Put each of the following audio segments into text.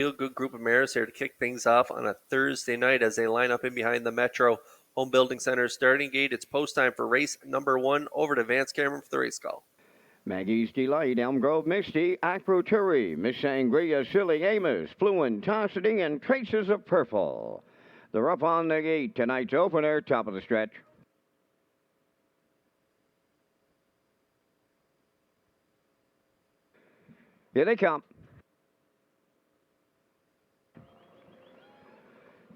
Real good group of mares here to kick things off on a Thursday night as they line up in behind the Metro Home Building Center starting gate. It's post time for race number 1. Over to Vance Cameron for the race call. Maggie's Delight, Elm Grove Misty, Acro Turi, Miss Sangria, Silly Amos, Fluent Tossity, and Traces of Purple. They're up on the gate. Tonight's opener, top of the stretch. Here they come.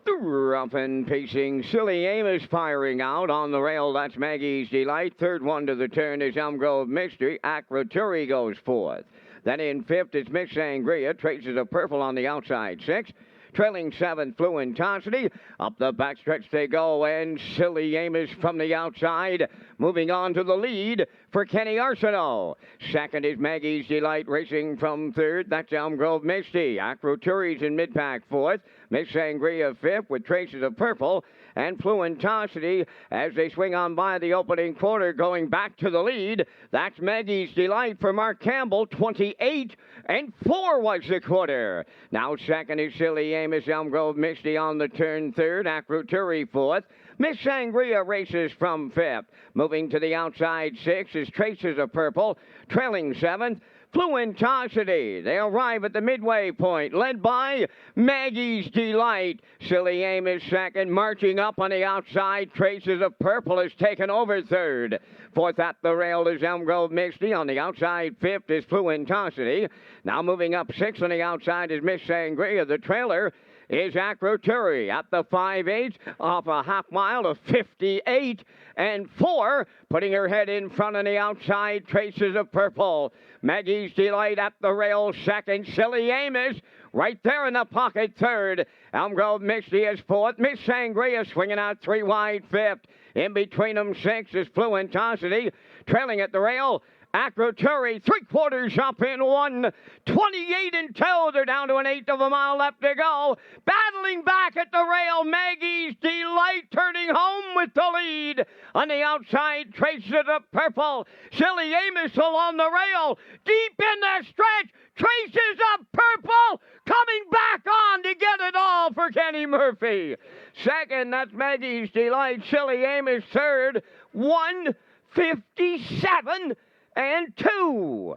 Rough and pacing, Silly Amos firing out on the rail. That's Maggie's Delight. Third one to the turn is Elm Grove Mystery. Acroturi goes fourth. Then in fifth is Miss Sangria. Traces of Purple on the outside six. Trailing seventh, Fluent Tossity. Up the backstretch they go, and Silly Amos from the outside. Moving on to the lead for Kenny Arsenault. Second is Maggie's Delight racing from third. That's Elm Grove Misty. Acroturi's in mid-pack fourth. Miss Sangria fifth with Traces of Purple. And Fluent Tossity as they swing on by the opening quarter going back to the lead. That's Maggie's Delight for Mark Campbell. 28 and 4 was the quarter. Now second is Silly Amos. Elm Grove Misty on the turn third. Acroturi fourth. Miss Sangria races from fifth. Moving to the outside six is Traces of Purple. Trailing seventh, Fluent Tossity. They arrive at the midway point, led by Maggie's Delight. Silly Amos second, marching up on the outside. Traces of Purple has taken over third. Fourth at the rail is Elm Grove Misty. On the outside, fifth is Fluent Tossity. Now moving up sixth on the outside is Miss Sangria. The trailer is Acroturi at the 5/8 off a half mile of 58 and 4, putting her head in front on the outside. Traces of Purple. Maggie's Delight at the rail second. Silly Amos right there in the pocket third. Elm Grove Misty is fourth. Miss Sangria swinging out three wide fifth. In between them six is Fluent Tossity. Trailing at the rail, Acroturi, three-quarters up in 1:28 and 2. They're down to an eighth of a mile left to go. Battling back at the rail, Maggie's Delight turning home with the lead. On the outside, Traces of Purple. Silly Amos along the rail. Deep in the stretch, Traces of Purple coming back on to get it all for Kenny Murphy. Second, that's Maggie's Delight. Silly Amos third, 1:57 and 2.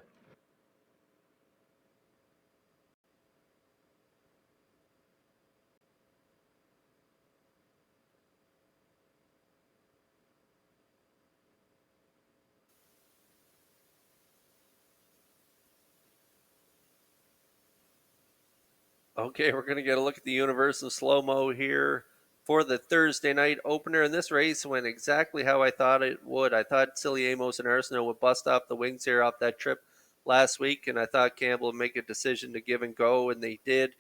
Okay, we're going to get a look at the Universal Slow-Mo here for the Thursday night opener. And this race went exactly how I thought it would. I thought Silly Amos and Arsenault would bust off the wings here off that trip last week, and I thought Campbell would make a decision to give and go, and they did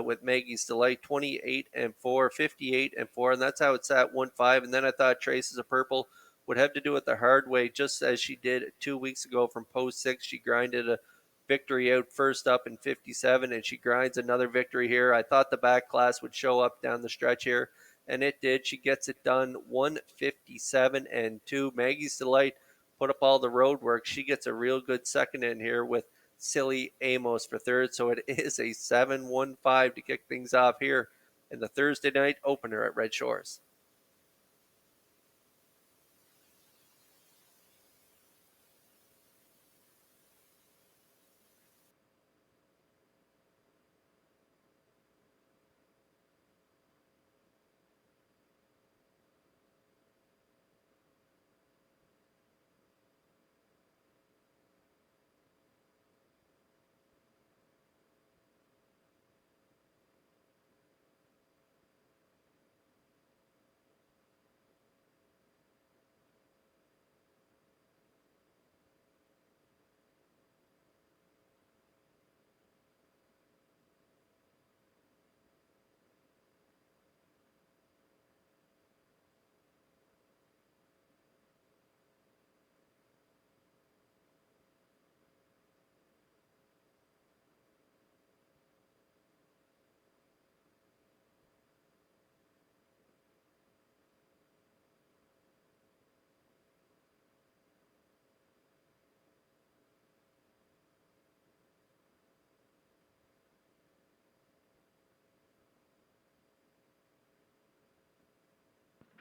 with Maggie's Delight, 28 and 4, 58 and 4, and that's how it's at 1-5. And then I thought Traces of Purple would have to do it the hard way, just as she did 2 weeks ago from post 6. She grinded a victory out first up in 57, and she grinds another victory here. I thought the back class would show up down the stretch here, and it did. She gets it done, 1:57 and 2. Maggie's Delight put up all the road work. She gets a real good second in here with Silly Amos for third, so it is a 7-1-5 to kick things off here in the Thursday night opener at Red Shores.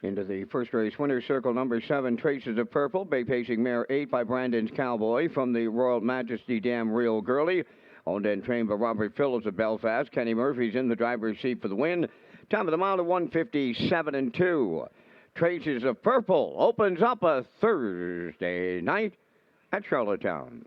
Into the first race winner's circle, number 7, Traces of Purple. Bay pacing mare 8 by Brandon's Cowboy from the Royal Majesty Dam Real Girly. Owned and trained by Robert Phillips of Belfast. Kenny Murphy's in the driver's seat for the win. Time of the mile of 1:57 and 2. Traces of Purple opens up a Thursday night at Charlottetown.